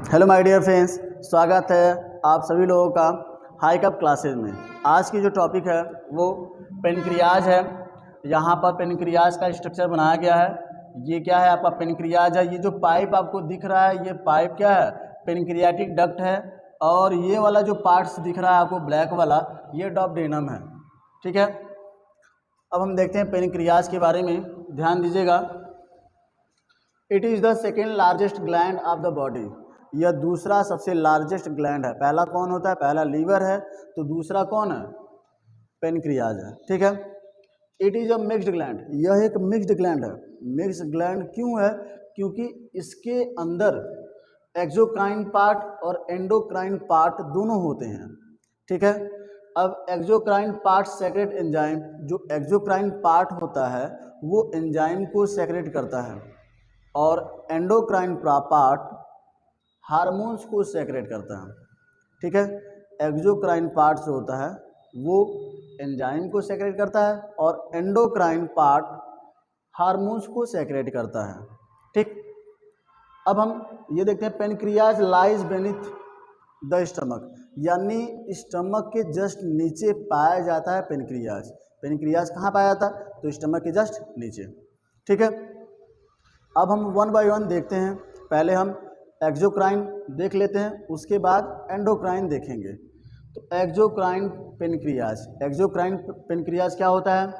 Hello my dear friends, स्वागत है आप सभी लोगों का हाई कप क्लासेज में। आज की जो टॉपिक है वो पेनक्रियाज है। यहाँ पर पेनक्रियाज का स्ट्रक्चर बनाया गया है। ये क्या है आपका पेनक्रियाज है। ये जो पाइप आपको दिख रहा है ये पाइप क्या है, पेनक्रियाटिक डक्ट है। और ये वाला जो पार्ट्स दिख रहा है आपको ब्लैक वाला, ये डुओडेनम है। ठीक है, अब हम देखते हैं पेनक्रियाज के बारे में। ध्यान दीजिएगा, it is the second largest gland of the body. यह दूसरा सबसे लार्जेस्ट ग्लैंड है। पहला कौन होता है, पहला लीवर है, तो दूसरा कौन है, पेनक्रियाज है। ठीक है, it is a mixed gland. यह एक मिक्स्ड ग्लैंड है। मिक्स्ड ग्लैंड क्यों है, क्योंकि इसके अंदर एक्सोक्राइन पार्ट और एंडोक्राइन पार्ट दोनों होते हैं। ठीक है, अब एक्सोक्राइन पार्ट सेक्रेट एंजाइम, जो एक्सोक्राइन पार्ट होता है वो एंजाइम को सेक्रेट करता है और एंडोक्राइन पार्ट हार्मोन्स को सेक्रेट करता है। ठीक है, एक्सोक्राइन पार्ट जो होता है वो एंजाइम को सेक्रेट करता है और एंडोक्राइन पार्ट हार्मोन्स को सेक्रेट करता है। ठीक, अब हम ये देखते हैं pancreas lies beneath the stomach, यानी स्टमक के जस्ट नीचे पाया जाता है पेनक्रियाज। पेनक्रियाज कहाँ पाया जाता है, तो स्टमक के जस्ट नीचे। ठीक है, अब हम वन बाय वन देखते हैं। पहले हम एक्सोक्राइन देख लेते हैं, उसके बाद एंडोक्राइन देखेंगे। तो एक्सोक्राइन पेनक्रियाज, एक्सोक्राइन पेनक्रियाज क्या होता है,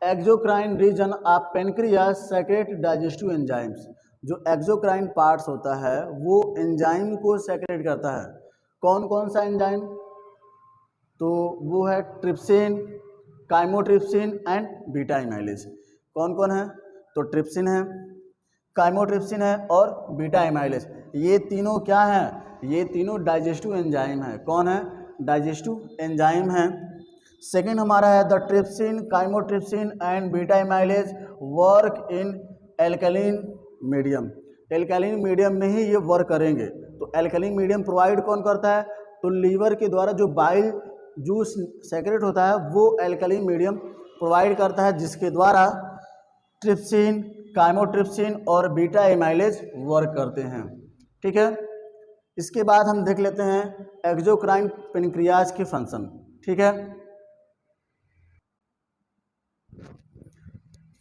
exocrine region of pancreas secrete digestive enzymes. जो एक्सोक्राइन पार्ट्स होता है वो एंजाइम को सेक्रेट करता है। कौन कौन सा एंजाइम, तो वो है trypsin, chymotrypsin and beta amylase. कौन कौन है, तो ट्रिप्सिन है, काइमोट्रिप्सिन है और बीटा एमाइलेज। ये तीनों क्या हैं, ये तीनों डाइजेस्टिव एंजाइम है। कौन है, डाइजेस्टिव एंजाइम है। सेकंड हमारा है the trypsin, chymotrypsin and beta amylase work in alkaline medium. Alkaline medium में ही ये वर्क करेंगे। तो एल्कलीन मीडियम प्रोवाइड कौन करता है, तो लीवर के द्वारा जो बाइल जूस सेक्रेट होता है वो एल्कलीन मीडियम प्रोवाइड करता है, जिसके द्वारा ट्रिप्सिन, काइमोट्रिप्सिन और बीटा एमाइलेज वर्क करते हैं। ठीक है, इसके बाद हम देख लेते हैं एक्सोक्राइन पेनक्रियाज के फंक्शन। ठीक है,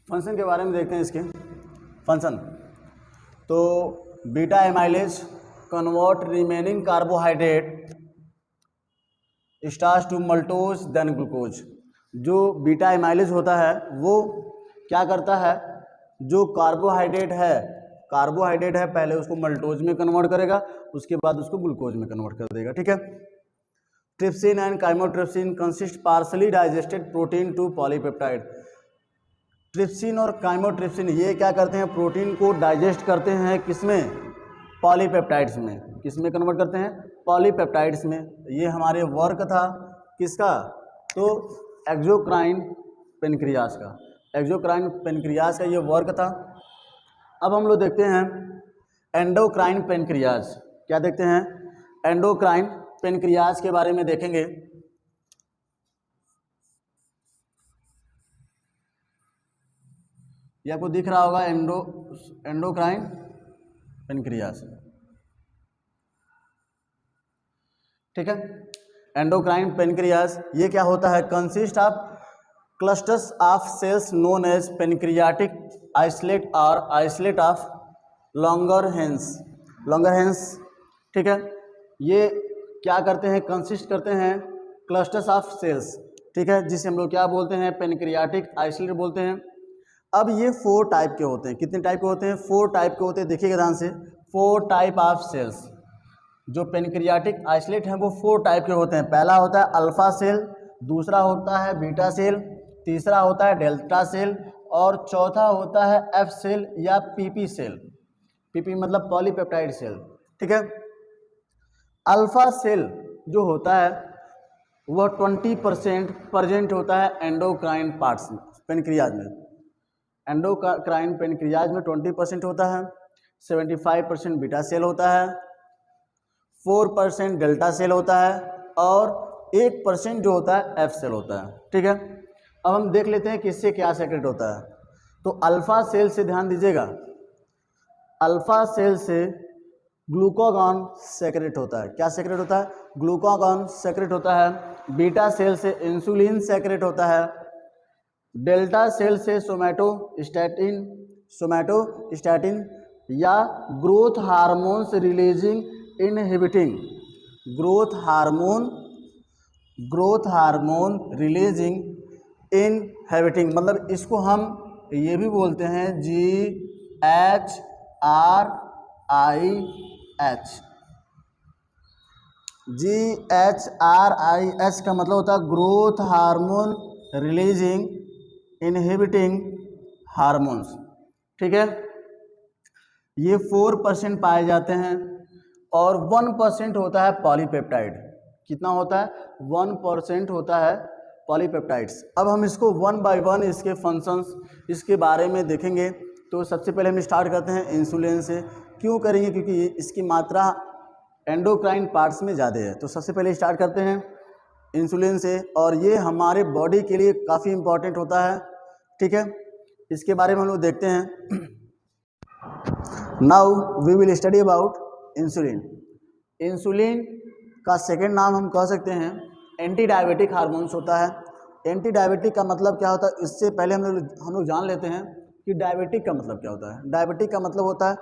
फंक्शन के बारे में देखते हैं इसके फंक्शन। तो beta amylase convert remaining carbohydrate starch to maltose then glucose. जो बीटा एमाइलेज होता है वो क्या करता है, जो कार्बोहाइड्रेट है पहले उसको मल्टोज में कन्वर्ट करेगा, उसके बाद उसको ग्लूकोज में कन्वर्ट कर देगा। ठीक है, trypsin and chymotrypsin consist partially digested protein to polypeptide. Trypsin और काइमोट्रिप्सिन ये क्या करते हैं, प्रोटीन को डाइजेस्ट करते हैं, किसमें, पॉलीपेप्टाइड्स में। किसमें कन्वर्ट करते हैं, पॉलीपेप्टाइड्स में। ये हमारे वर्क था किसका, तो एक्सोक्राइन पेनक्रियाज का। एक्सोक्राइन पेनक्रियाज का ये वर्क था। अब हम लोग देखते हैं एंडोक्राइन पेनक्रियाज। क्या देखते हैं, एंडोक्राइन पेनक्रियाज के बारे में देखेंगे। ये आपको दिख रहा होगा एंडोक्राइन पेनक्रियाज। ठीक है, एंडोक्राइन पेनक्रियाज ये क्या होता है, consist of clusters of cells known as pancreatic islet और आइसलेट ऑफ लॉन्गरहेंस। ठीक है, ये क्या करते हैं, कंसिस्ट करते हैं क्लस्टर्स ऑफ सेल्स। ठीक है, जिसे हम लोग क्या बोलते हैं, पेनक्रियाटिक आइसलेट बोलते हैं। अब ये 4 टाइप के होते हैं। कितने टाइप के होते हैं, 4 टाइप के होते हैं। देखिएगा ध्यान से, 4 टाइप ऑफ सेल्स। जो पेनक्रियाटिक आइसलेट हैं वो 4 टाइप के होते हैं। पहला होता है अल्फा सेल, दूसरा होता है बीटा सेल, तीसरा होता है डेल्टा सेल और चौथा होता है एफ सेल या पीपी सेल। पीपी मतलब पॉलीपेप्टाइड सेल। ठीक है, अल्फा सेल जो होता है वह 20% प्रेजेंट होता है एंडोक्राइन पार्ट्स में, पेनक्रियाज में। एंडोक्राइन पेनक्रियाज में 20% होता है, 75% बीटा सेल होता है, 4% डेल्टा सेल होता है और 1% जो होता है एफ सेल होता है। ठीक है, अब हम देख लेते हैं कि इससे क्या सेक्रेट होता है। तो अल्फा सेल से ध्यान दीजिएगा, अल्फा सेल से ग्लूकागॉन सेक्रेट होता है। क्या सेक्रेट होता है? ग्लूकागॉन सेक्रेट होता है। बीटा सेल से इंसुलिन सेक्रेट होता है। डेल्टा सेल से सोमैटोस्टैटिन या growth hormones releasing inhibiting growth hormone releasing inhibiting, मतलब इसको हम ये भी बोलते हैं GHRIH। GHRIH का मतलब होता है growth hormone releasing inhibiting hormones. ठीक है, ये 4% पाए जाते हैं और 1% होता है पॉलीपेप्टाइड। कितना होता है? 1% होता है पॉलीपेप्टाइड्स। अब हम इसको वन बाय वन इसके फंक्शंस इसके बारे में देखेंगे। तो सबसे पहले हम स्टार्ट करते हैं इंसुलिन से। क्यों करेंगे? क्योंकि इसकी मात्रा एंडोक्राइन पार्ट्स में ज़्यादा है। तो सबसे पहले स्टार्ट करते हैं इंसुलिन से, और ये हमारे बॉडी के लिए काफ़ी इम्पॉर्टेंट होता है। ठीक है, इसके बारे में हम लोग देखते हैं। Now we will study about insulin. Insulin का सेकेंड नाम हम कह सकते हैं एंटी डायबिटिक हार्मोन्स होता है। एंटी डायबिटिक का मतलब क्या होता है? इससे पहले हम लोग जान लेते हैं कि डायबिटिक का मतलब क्या होता है। डायबिटिक का मतलब होता है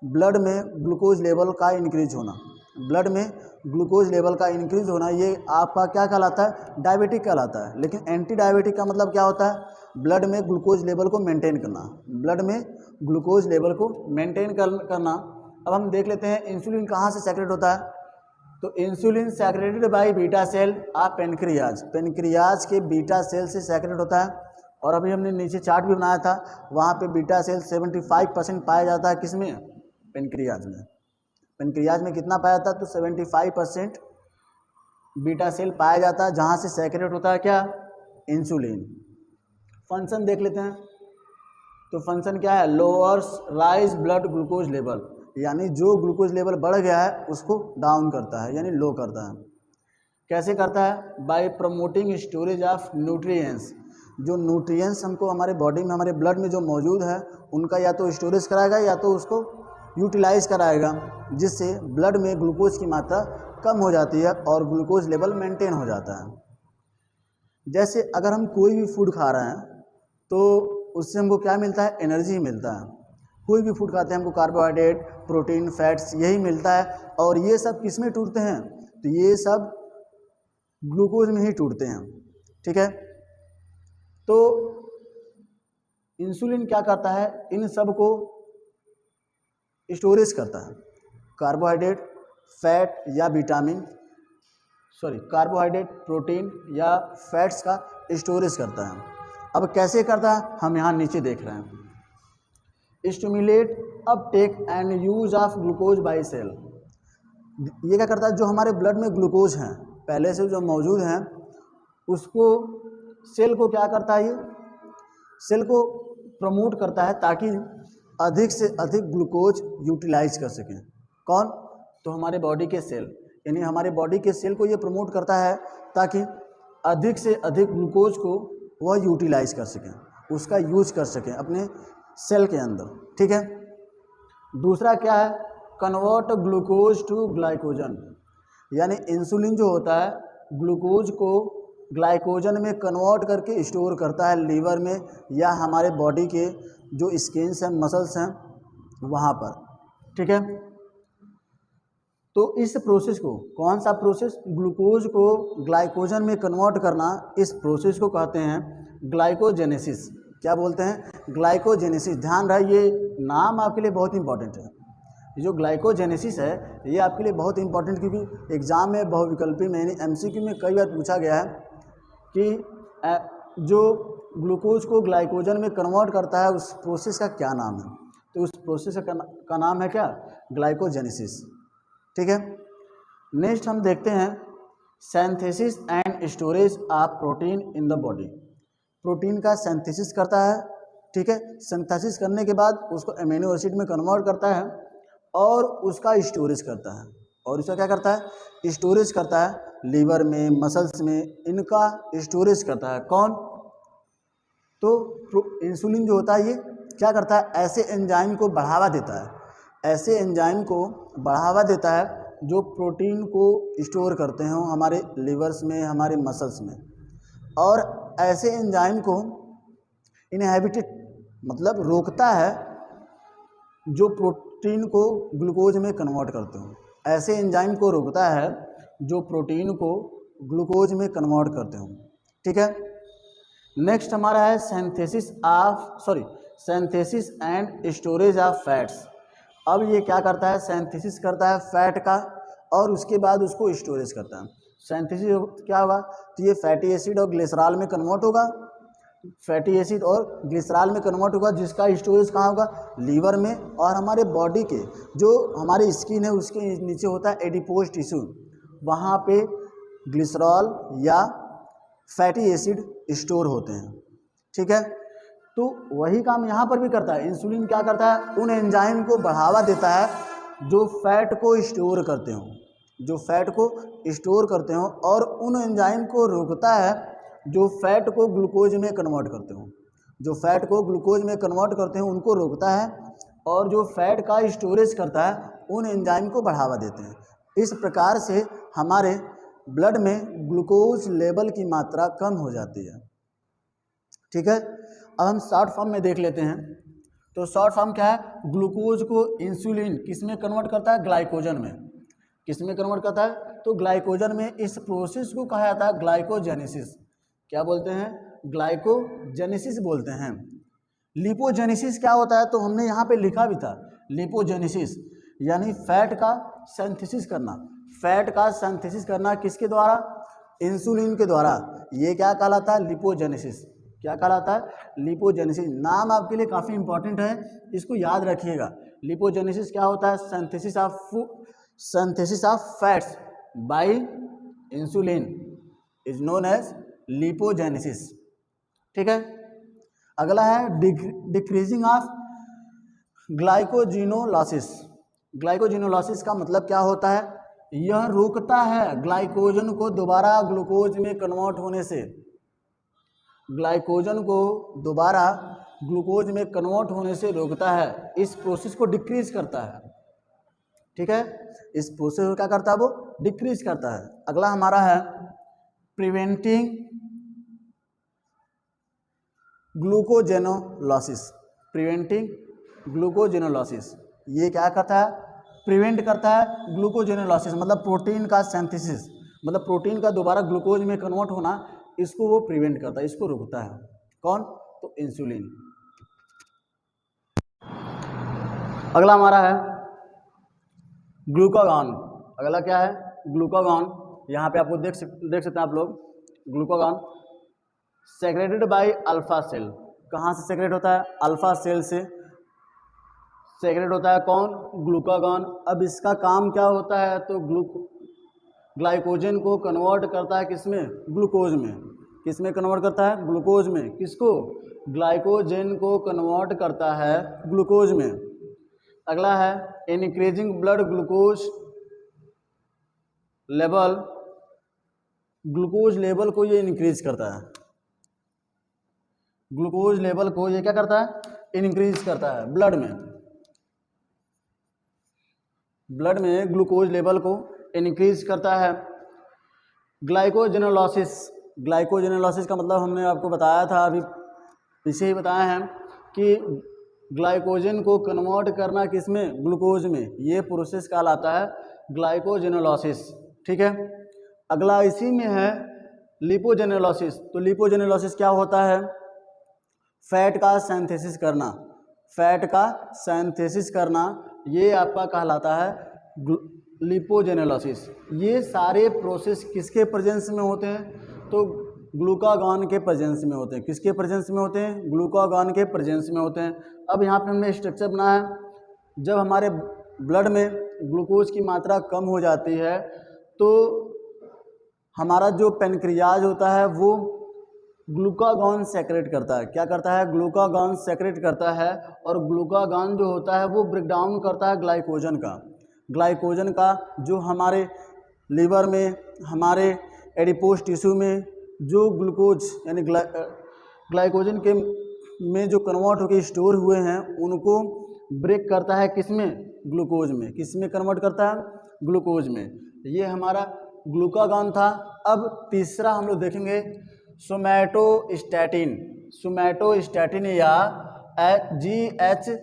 ब्लड में ग्लूकोज लेवल का इंक्रीज होना। ब्लड में ग्लूकोज लेवल का इंक्रीज होना, ये आपका क्या कहलाता है? डायबिटिक कहलाता है। लेकिन एंटी डायबिटिक का मतलब क्या होता है? ब्लड में ग्लूकोज लेवल को मेंटेन करना। ब्लड में ग्लूकोज लेवल को मेंटेन करना। अब हम देख लेते हैं इंसुलिन कहाँ से सेक्रेट होता है। तो insulin secreted by beta cell of pancreas. Pancreas के बीटा सेल से सेक्रेट होता है। और अभी हमने नीचे चार्ट भी बनाया था, वहाँ पे बीटा सेल 75% पाया जाता है। किसमें? पेनक्रियाज में। पेनक्रियाज में कितना पाया जाता है? तो 75% बीटा सेल पाया जाता है, जहाँ से सेक्रेट होता है क्या? इंसुलिन। फंक्शन देख लेते हैं। तो फंक्शन क्या है? Lowers rise blood glucose level, यानी जो ग्लूकोज लेवल बढ़ गया है उसको डाउन करता है, यानी लो करता है। कैसे करता है? Bye promoting storage of nutrients. जो न्यूट्रिएंट्स हमको हमारे बॉडी में, हमारे ब्लड में जो मौजूद है, उनका या तो स्टोरेज कराएगा या तो उसको यूटिलाइज कराएगा, जिससे ब्लड में ग्लूकोज की मात्रा कम हो जाती है और ग्लूकोज लेवल मेंटेन हो जाता है। जैसे अगर हम कोई भी फूड खा रहे हैं तो उससे हमको क्या मिलता है? एनर्जी मिलता है। कोई भी फूड खाते हैं हमको कार्बोहाइड्रेट, प्रोटीन, फैट्स यही मिलता है। और ये सब किस में टूटते हैं? तो ये सब ग्लूकोज में ही टूटते हैं। ठीक है, तो इंसुलिन क्या करता है? इन सब को स्टोरेज करता है। कार्बोहाइड्रेट, फैट या कार्बोहाइड्रेट, प्रोटीन या फैट्स का स्टोरेज करता है। अब कैसे करता है? हम यहाँ नीचे देख रहे हैं। Stimulate uptake and use of glucose by cell. ये क्या करता है? जो हमारे ब्लड में ग्लूकोज हैं पहले से जो मौजूद हैं, उसको सेल को क्या करता है? ये सेल को प्रमोट करता है ताकि अधिक से अधिक ग्लूकोज यूटिलाइज कर सकें। कौन? तो हमारे बॉडी के सेल, यानी हमारे बॉडी के सेल को ये प्रमोट करता है ताकि अधिक से अधिक ग्लूकोज को वह यूटिलाइज कर सकें, उसका यूज कर सकें अपने सेल के अंदर। ठीक है, दूसरा क्या है? कन्वर्ट ग्लूकोज टू ग्लाइकोजन, यानी इंसुलिन जो होता है ग्लूकोज को ग्लाइकोजन में कन्वर्ट करके स्टोर करता है लीवर में या हमारे बॉडी के जो स्किन्स हैं, मसल्स हैं, वहाँ पर। ठीक है, तो इस प्रोसेस को, कौन सा प्रोसेस? ग्लूकोज को ग्लाइकोजन में कन्वर्ट करना, इस प्रोसेस को कहते हैं ग्लाइकोजेनेसिस। क्या बोलते हैं? ग्लाइकोजेनेसिस। ध्यान रहे, ये नाम आपके लिए बहुत इंपॉर्टेंट है। जो ग्लाइकोजेनेसिस है ये आपके लिए बहुत इंपॉर्टेंट, क्योंकि एग्जाम में बहुविकल्पी में MCQ में कई बार पूछा गया है कि जो ग्लूकोज को ग्लाइकोजन में कन्वर्ट करता है उस प्रोसेस का क्या नाम है? तो उस प्रोसेस का नाम है क्या? ग्लाइकोजेनेसिस। ठीक है, नेक्स्ट हम देखते हैं synthesis and storage of protein in the body. Protein का सिंथेसिस करता है। ठीक है, सिंथेसिस करने के बाद उसको अमीनो एसिड में कन्वर्ट करता है और उसका स्टोरेज करता है। और इसका क्या करता है? स्टोरेज करता है लीवर में, मसल्स में, इनका स्टोरेज करता है। कौन? तो इंसुलिन जो होता है ये क्या करता है? ऐसे एंजाइम को बढ़ावा देता है, ऐसे एंजाइम को बढ़ावा देता है जो प्रोटीन को स्टोर करते हैं हमारे लिवर्स में, हमारे मसल्स में। और ऐसे एंजाइम को इनहिबिटेड मतलब रोकता है जो प्रोटीन को ग्लूकोज में कन्वर्ट करते हो। ऐसे एंजाइम को रोकता है जो प्रोटीन को ग्लूकोज में कन्वर्ट करते हो। ठीक है। नेक्स्ट हमारा है synthesis and storage of fats. अब ये क्या करता है, सिंथेसिस करता है फैट का और उसके बाद उसको स्टोरेज करता है। सिंथेसिस क्या होगा, तो ये फैटी एसिड और ग्लिसरॉल में कन्वर्ट होगा, फैटी एसिड और ग्लिसरॉल में कन्वर्ट होगा, जिसका स्टोरेज कहाँ होगा, लीवर में। और हमारे बॉडी के जो हमारी स्किन है उसके नीचे होता है एडिपोज टिश्यू, वहाँ पे ग्लिसरॉल या फैटी एसिड स्टोर होते हैं। ठीक है। तो वही काम यहाँ पर भी करता है। इंसुलिन क्या करता है, उन एंजाइम को बढ़ावा देता है जो फैट को स्टोर करते हो, जो फैट को स्टोर करते हो, और उन एंजाइम को रोकता है जो फैट को ग्लूकोज में कन्वर्ट करते हो। जो फैट को ग्लूकोज में कन्वर्ट करते हैं उनको रोकता है, और जो फैट का स्टोरेज करता है उन एंजाइम को बढ़ावा देते हैं। इस प्रकार से हमारे ब्लड में ग्लूकोज लेवल की मात्रा कम हो जाती है। ठीक है। अब हम शॉर्ट फॉर्म में देख लेते हैं। तो शॉर्ट फॉर्म क्या है, ग्लूकोज को इंसुलिन किस में कन्वर्ट करता है, ग्लाइकोजन में। किस में कन्वर्ट करता है, तो ग्लाइकोजन में। इस प्रोसेस को कहा जाता है ग्लाइकोजेनेसिस। क्या बोलते हैं, ग्लाइकोजेनेसिस बोलते हैं। लिपोजेनेसिस क्या होता है, तो हमने यहाँ पे लिखा भी था, लिपोजेनेसिस यानी फैट का सिंथेसिस करना। फैट का सिंथेसिस करना किसके द्वारा, इंसुलिन के द्वारा। ये क्या कहलाता है, लिपोजेनेसिस। क्या कहलाता है, लिपोजेनेसिस। नाम आपके लिए काफ़ी इंपॉर्टेंट है, इसको याद रखिएगा। लिपोजेनेसिस क्या होता है, synthesis of fats by insulin is known as lipogenesis. ठीक है। अगला है डिक्रीजिंग ऑफ ग्लाइकोजिनोलाइसिस। ग्लाइकोजिनोलाइसिस का मतलब क्या होता है, यह रोकता है ग्लाइकोजन को दोबारा ग्लूकोज में कन्वर्ट होने से। ग्लाइकोजन को दोबारा ग्लूकोज में कन्वर्ट होने से रोकता है, इस प्रोसेस को डिक्रीज करता है। ठीक है। इस प्रोसेस को क्या करता है, वो डिक्रीज करता है। अगला हमारा है प्रिवेंटिंग ग्लूकोजेनोलाइसिस। प्रिवेंटिंग ग्लूकोजेनोलाइसिस, ये क्या करता है, प्रिवेंट करता है ग्लूकोजेनोलाइसिस, मतलब प्रोटीन का सिंथेसिस, मतलब प्रोटीन का दोबारा ग्लूकोज में कन्वर्ट होना, इसको वो प्रिवेंट करता है, इसको रोकता है। कौन, तो इंसुलिन। अगला हमारा है ग्लूकागॉन। अगला क्या है, ग्लूकागॉन। यहाँ पे आपको देख सकते हैं आप लोग, glucagon secreted by alpha cell. कहाँ से सेक्रेट होता है, अल्फा सेल से सेक्रेट होता है। कौन, ग्लूकागॉन। अब इसका काम क्या होता है, तो ग्लाइकोजन को कन्वर्ट करता है किसमें, ग्लूकोज में। किस में कन्वर्ट करता है, ग्लूकोज में। किसको, ग्लाइकोजन को कन्वर्ट करता है ग्लूकोज में। अगला है increasing blood glucose level. Glucose level को ये इंक्रीज करता है, ग्लूकोज लेवल को ये क्या करता है, इंक्रीज करता है ब्लड में। ब्लड में ग्लूकोज लेवल को इंक्रीज करता है। ग्लाइकोजेनोलाइसिस। ग्लाइकोजेनोलाइसिस का मतलब हमने आपको बताया था, अभी पीछे ही बताया है कि ग्लाइकोजन को कन्वर्ट करना किसमें, ग्लूकोज में। ये प्रोसेस कहलाता है ग्लाइकोजेनोलाइसिस। ठीक है। अगला इसी में है लिपोजेनोलाइसिस। तो लिपोजेनोलाइसिस क्या होता है, फैट का सिंथेसिस करना। फैट का सिंथेसिस करना ये आपका कहलाता है लिपोजेनोलाइसिस। ये सारे प्रोसेस किसके प्रेजेंस में होते हैं, तो ग्लूकागॉन के प्रेजेंस में होते हैं। किसके प्रेजेंस में होते हैं, ग्लूकागॉन के प्रेजेंस में होते हैं। अब यहाँ पे हमने स्ट्रक्चर बनाया है, जब हमारे ब्लड में ग्लूकोज की मात्रा कम हो जाती है तो हमारा जो पेनक्रियाज होता है वो ग्लूकागॉन सेक्रेट करता है। क्या करता है, ग्लूकागॉन सेक्रेट करता है। और ग्लूकागॉन जो होता है वो ब्रेक डाउन करता है ग्लाइकोजन का। ग्लाइकोजन का जो हमारे लीवर में, हमारे एडिपोज टिश्यू में जो ग्लूकोज यानी ग्लाइकोजन के में जो कन्वर्ट होकर स्टोर हुए हैं उनको ब्रेक करता है किसमें, ग्लूकोज में। किसमें कन्वर्ट करता है, ग्लूकोज में। ये हमारा ग्लूकागॉन था। अब तीसरा हम लोग देखेंगे सोमैटोस्टैटिन। सोमैटोस्टैटिन या GHRIH,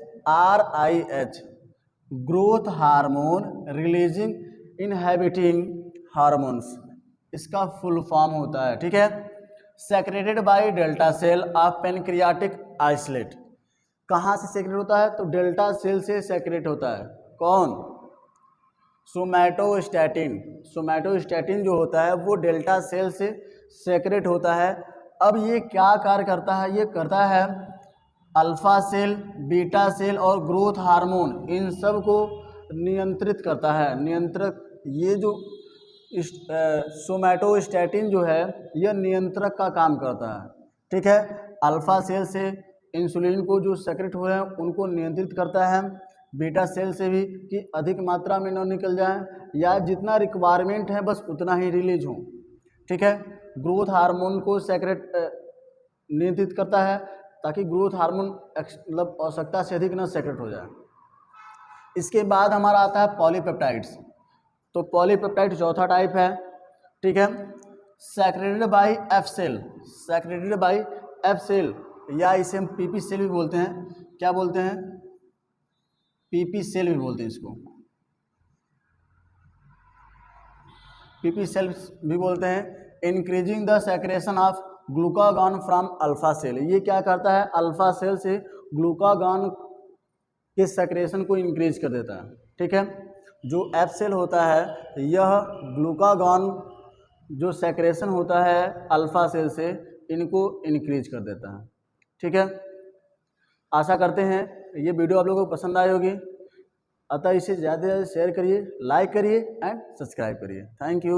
growth hormone releasing inhibiting hormones, इसका फुल फॉर्म होता है, ठीक है। Secreted by delta cell of pancreatic isolate. कहाँ से सेक्रेट होता है, तो डेल्टा सेल से सेक्रेट होता है। कौन, सोमैटोस्टैटिन। सोमैटोस्टैटिन जो होता है वो डेल्टा सेल से सेक्रेट होता है। अब ये क्या कार्य करता है, ये करता है अल्फा सेल, बीटा सेल और ग्रोथ हार्मोन, इन सब को नियंत्रित करता है। नियंत्रक, ये जो सोमैटोस्टैटिन जो है यह नियंत्रक का काम करता है, ठीक है। अल्फा सेल से इंसुलिन को जो सेक्रेट हो रहे हैं उनको नियंत्रित करता है, बीटा सेल से भी कि अधिक मात्रा में न निकल जाए या जितना रिक्वायरमेंट है बस उतना ही रिलीज हो, ठीक है। ग्रोथ हार्मोन को सेक्रेट नियंत्रित करता है ताकि ग्रोथ हार्मोन मतलब आवश्यकता से अधिक न सेक्रेट हो जाए। इसके बाद हमारा आता है पॉलीपेप्टाइड्स। तो पॉलीपेप्टाइड चौथा टाइप है, ठीक है। Secreted by F cell, secreted by F cell या इसे हम पीपी सेल भी बोलते हैं। क्या बोलते हैं, पीपी सेल भी बोलते हैं इसको, पीपी सेल भी बोलते हैं। Increasing the secretion of glucagon from alpha cell. ये क्या करता है, अल्फा सेल से ग्लूकागॉन के सेक्रेशन को इंक्रीज कर देता है, ठीक है। जो एफ सेल होता है यह ग्लूकागॉन जो सेक्रेशन होता है अल्फा सेल से इनको इंक्रीज कर देता है, ठीक है। आशा करते हैं ये वीडियो आप लोगों को पसंद आई होगी, अतः इसे ज़्यादा से ज़्यादा शेयर करिए, लाइक करिए एंड सब्सक्राइब करिए। Thank you.